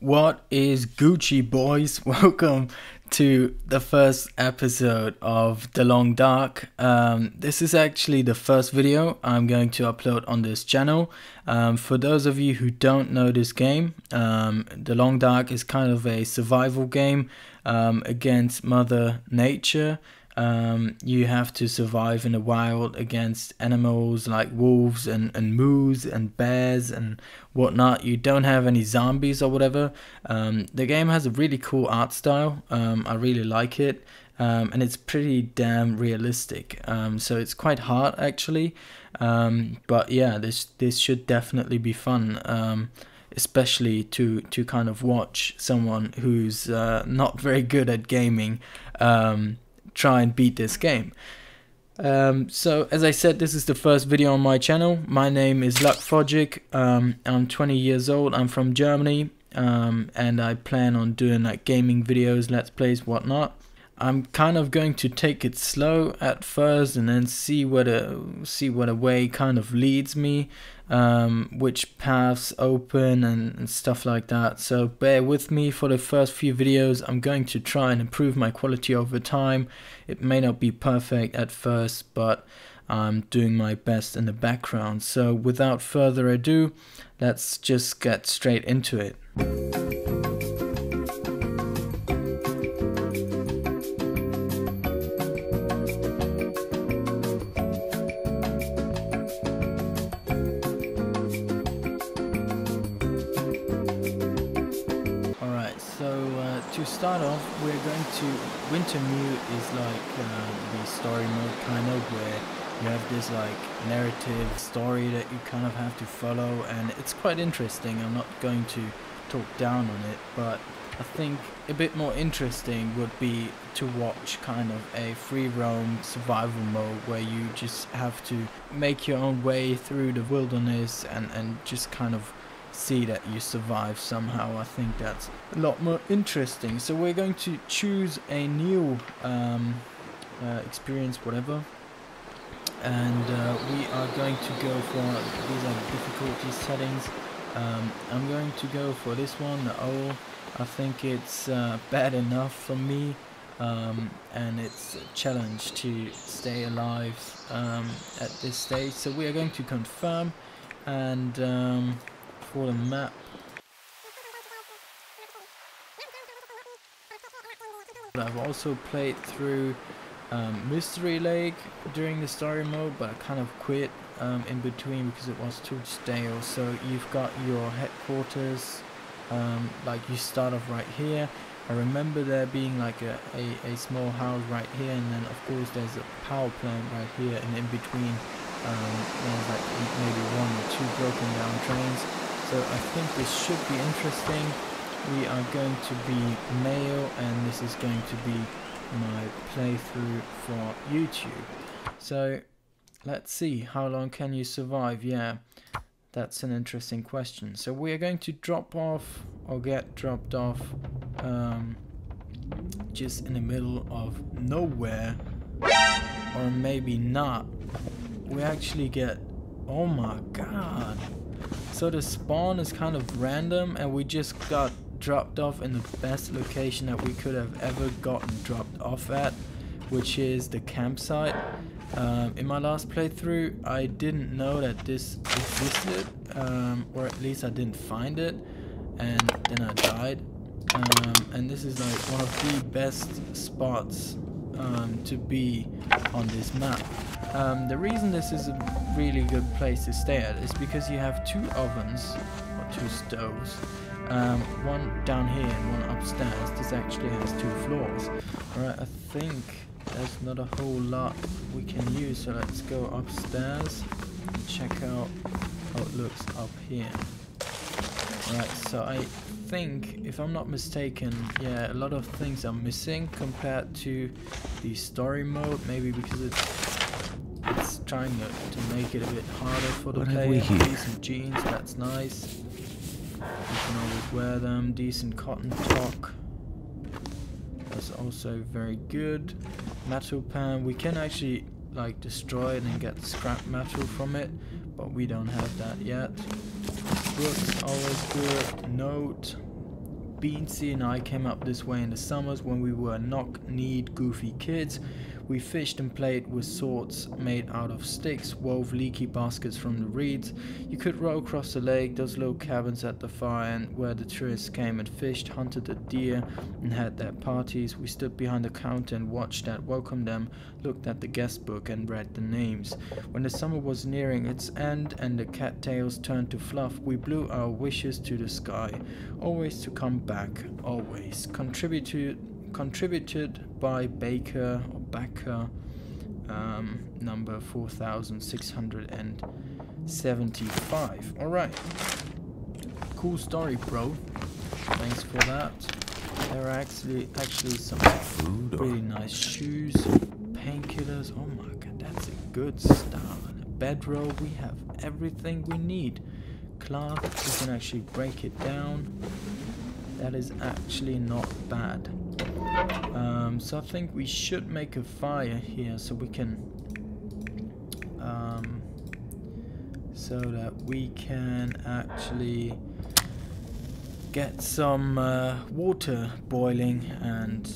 What is Gucci, boys? Welcome to the first episode of The Long Dark. This is actually the first video I'm going to upload on this channel. For those of you who don't know this game, The Long Dark is kind of a survival game against Mother Nature. You have to survive in the wild against animals like wolves and moose and bears and whatnot. You don't have any zombies or whatever. The game has a really cool art style. I really like it, and it's pretty damn realistic. So it's quite hard actually, but yeah, this should definitely be fun. Especially to kind of watch someone who's not very good at gaming try and beat this game. So as I said, this is the first video on my channel. My name is Luck. I'm 20 years old. I'm from Germany, and I plan on doing like gaming videos, let's plays, whatnot. I'm kind of going to take it slow at first and then see what a way kind of leads me, which paths open and stuff like that. So bear with me for the first few videos. I'm going to try and improve my quality over time. It may not be perfect at first, but I'm doing my best in the background. So without further ado, let's just get straight into it. To start off, we're going to Wintermute is like the story mode kind of, where you have this like narrative story that you kind of have to follow, and it's quite interesting. I'm not going to talk down on it, but I think a bit more interesting would be to watch kind of a free roam survival mode where you just have to make your own way through the wilderness and just kind of see that you survive somehow. I think that's a lot more interesting. So we're going to choose a new experience, whatever, and we are going to go for, these are the difficulty settings. I'm going to go for this one, the O. I think it's bad enough for me, and it's a challenge to stay alive at this stage. So we are going to confirm, and for the map, I've also played through Mystery Lake during the story mode, but I kind of quit in between because it was too stale. So you've got your headquarters, like you start off right here. I remember there being like a small house right here, and then of course there's a power plant right here, and in between there's like maybe one or two broken down trains. So I think this should be interesting. We are going to be male, and this is going to be my playthrough for YouTube. So let's see, how long can you survive? Yeah, that's an interesting question. So we are going to drop off, or get dropped off, just in the middle of nowhere, or maybe not. We actually get, oh my god. So the spawn is kind of random, and we just got dropped off in the best location that we could have ever gotten dropped off at, which is the campsite. In my last playthrough, I didn't know that this existed, or at least I didn't find it, and then I died. And this is like one of the best spots to be on this map. The reason this is a really good place to stay at is because you have two ovens, or two stoves, one down here and one upstairs. This actually has two floors. Alright, I think there's not a whole lot we can use, so let's go upstairs and check out how it looks up here. Alright, so I think, if I'm not mistaken, yeah, a lot of things are missing compared to the story mode, maybe because it's trying to make it a bit harder for the player. Decent jeans, that's nice. You can always wear them. Decent cotton top, that's also very good. Metal pan, we can actually like destroy it and get scrap metal from it, but we don't have that yet. Books, always good. Note, Beansy and I came up this way in the summers when we were knock-kneed goofy kids. We fished and played with swords made out of sticks, wove leaky baskets from the reeds. You could row across the lake, those little cabins at the far end where the tourists came and fished, hunted the deer and had their parties. We stood behind the counter and watched that, welcomed them, looked at the guest book and read the names. When the summer was nearing its end and the cattails turned to fluff, we blew our wishes to the sky, always to come back, always. Contributed by Baker or Backer, number 4675. Alright. Cool story, bro. Thanks for that. There are actually some really nice shoes, painkillers. Oh my god, that's a good start. And a bedroll, we have everything we need. Cloth, we can actually break it down. That is actually not bad. So I think we should make a fire here so we can actually get some water boiling and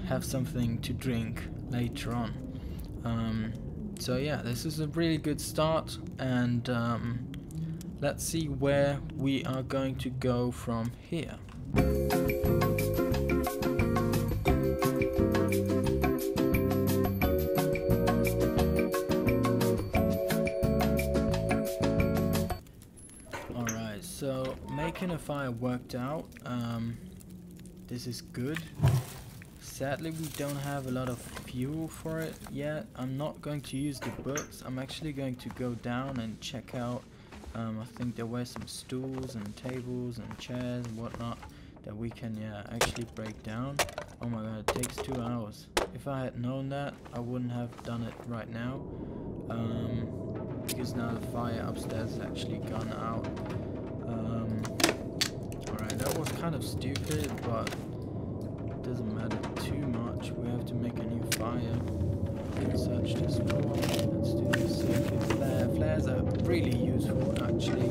have something to drink later on. So yeah, this is a really good start, and let's see where we are going to go from here. Alright, so making a fire worked out. This is good. Sadly, we don't have a lot of fuel for it yet. I'm not going to use the books. I'm actually going to go down and check out. I think there were some stools and tables and chairs and whatnot that we can actually break down. Oh my god, it takes 2 hours. If I had known that, I wouldn't have done it right now. Because now the fire upstairs has actually gone out. Alright, that was kind of stupid, but it doesn't matter too much. We have to make a new fire. Search this floor. Let's do the circuit flare. Flares are really useful actually,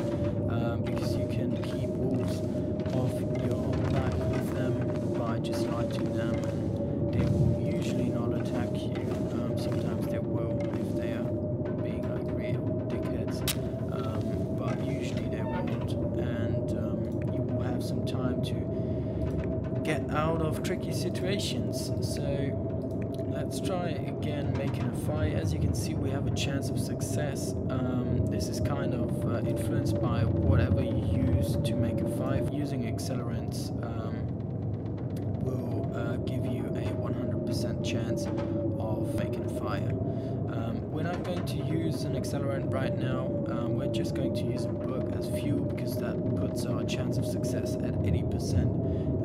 because you can keep wolves off your back with them by just lighting them, and they will usually not attack you. Sometimes they will if they are being like real dickheads, but usually they won't, and you will have some time to get out of tricky situations. So let's try again making a fire. As you can see, we have a chance of success. This is kind of influenced by whatever you use to make a fire. Using accelerants will give you a 100% chance of making a fire. We're not going to use an accelerant right now. We're just going to use a book as fuel because that puts our chance of success at 80%.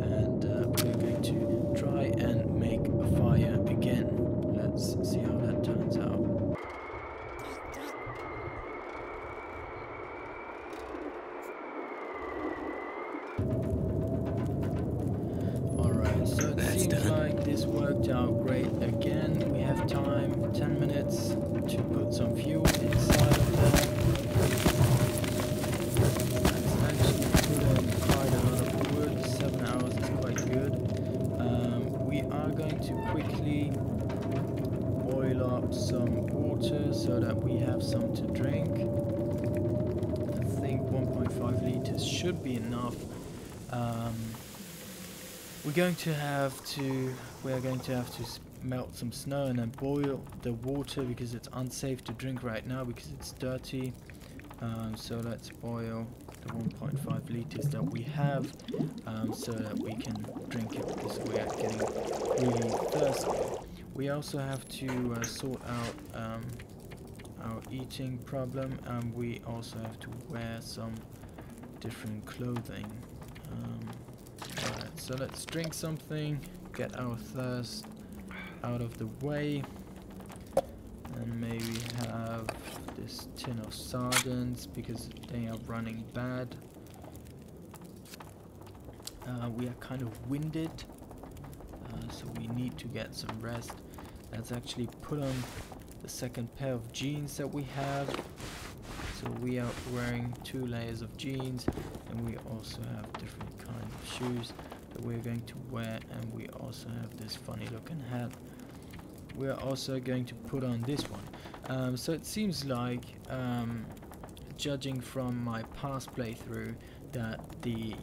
And we're going to try and make a fire again. Let's see how that turns out. Alright, so it seems like this worked out great again. We have time, 10 minutes, to put some fuel inside of that. Let's actually put in quite a lot of wood. 7 hours is quite good. We are going to quickly boil up some water so that we have some to drink. I think 1.5 liters should be enough. We're going to have to melt some snow and then boil the water because it's unsafe to drink right now because it's dirty. So let's boil the 1.5 liters that we have, so that we can drink it because we are getting really thirsty. We also have to sort out our eating problem, and we also have to wear some different clothing. Alright, so let's drink something, get our thirst out of the way, and maybe have this tin of sardines because they are running bad. We are kind of winded, so we need to get some rest. Let's actually put on the second pair of jeans that we have. So we are wearing 2 layers of jeans, and we also have different kinds shoes that we're going to wear, and we also have this funny looking hat. We're also going to put on this one. So it seems like, judging from my past playthrough, that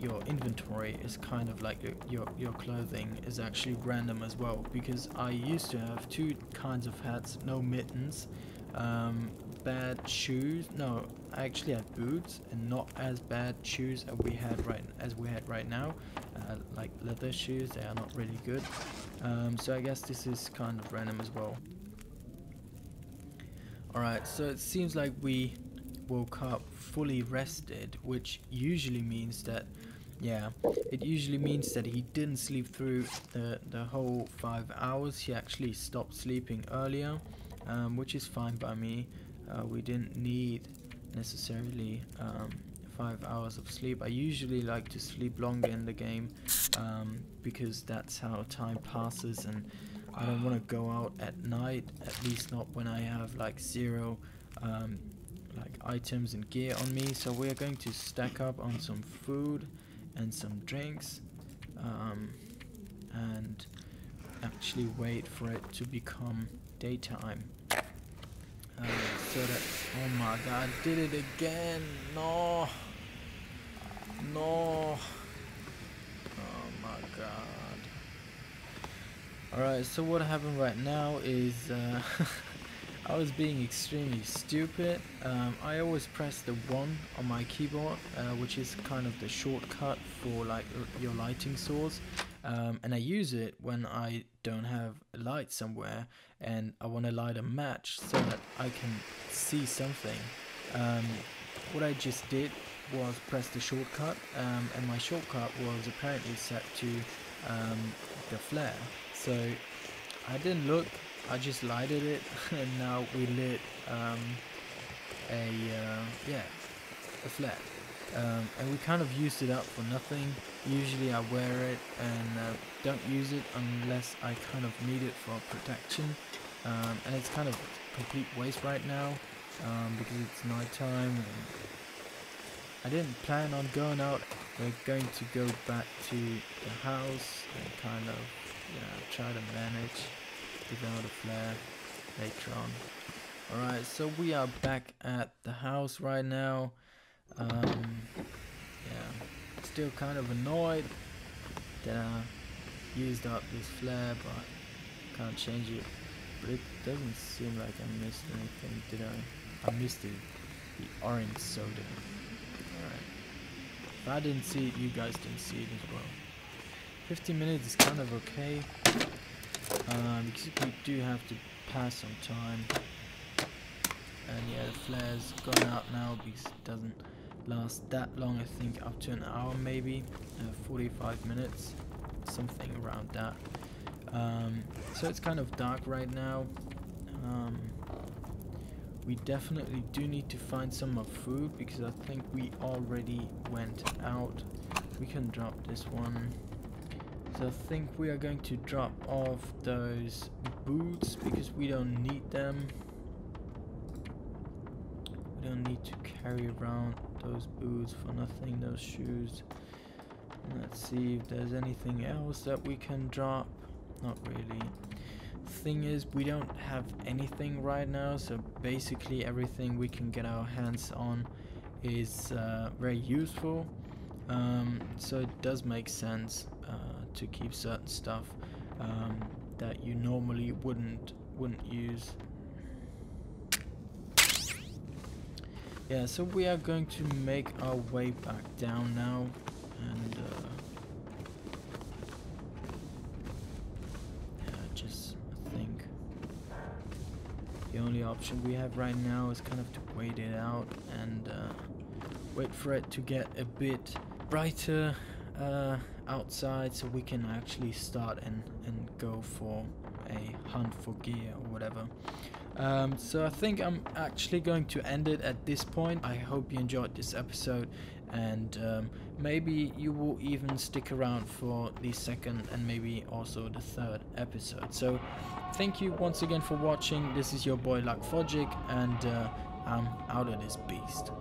your inventory is kind of like your clothing is actually random as well, because I used to have two kinds of hats, no mittens, bad shoes. No, I actually had boots and not as bad shoes as we had right now, like leather shoes. They are not really good. So I guess this is kind of random as well. Alright, so it seems like we woke up fully rested, which usually means that, yeah, it usually means that he didn't sleep through the whole 5 hours. He actually stopped sleeping earlier, which is fine by me. We didn't need necessarily 5 hours of sleep. I usually like to sleep longer in the game, because that's how time passes, and I don't want to go out at night, at least not when I have like zero like items and gear on me. So we're going to stack up on some food and some drinks, and actually wait for it to become daytime. So that, oh my god, I did it again. No, oh my god. Alright, so what happened right now is I was being extremely stupid. I always press the 1 on my keyboard, which is kind of the shortcut for like your lighting source, and I use it when I don't have a light somewhere and I want to light a match so that I can see something. What I just did was press the shortcut, and my shortcut was apparently set to the flare. So I didn't look, I just lighted it, and now we lit a flare. And we kind of used it up for nothing. Usually I wear it and don't use it unless I kind of need it for protection, and it's kind of complete waste right now, because it's nighttime and I didn't plan on going out. We're going to go back to the house and kind of, try to manage without a flare later on. Alright, so we are back at the house right now. Still kind of annoyed that I used up this flare, but can't change it. But it doesn't seem like I missed anything, did I? I missed it, the orange soda. Alright. If I didn't see it, you guys didn't see it as well. 15 minutes is kind of okay, because we do have to pass some time. And yeah, the flare's gone out now because it doesn't last that long. I think up to an hour, maybe 45 minutes, something around that. So it's kind of dark right now. We definitely do need to find some more food, because I think we already went out. We can drop this one. So I think we are going to drop off those boots because we don't need them. We don't need to carry around those boots for nothing, those shoes. Let's see if there's anything else that we can drop. Not really. Thing is, we don't have anything right now, so basically everything we can get our hands on is very useful. So it does make sense to keep certain stuff that you normally wouldn't use. Yeah, so we are going to make our way back down now, and I think the only option we have right now is kind of to wait it out and wait for it to get a bit brighter outside, so we can actually start and go for a hunt for gear or whatever. So I think I'm actually going to end it at this point. I hope you enjoyed this episode, and maybe you will even stick around for the second and maybe also the third episode. So thank you once again for watching. This is your boy Noclu, and I'm out of this beast.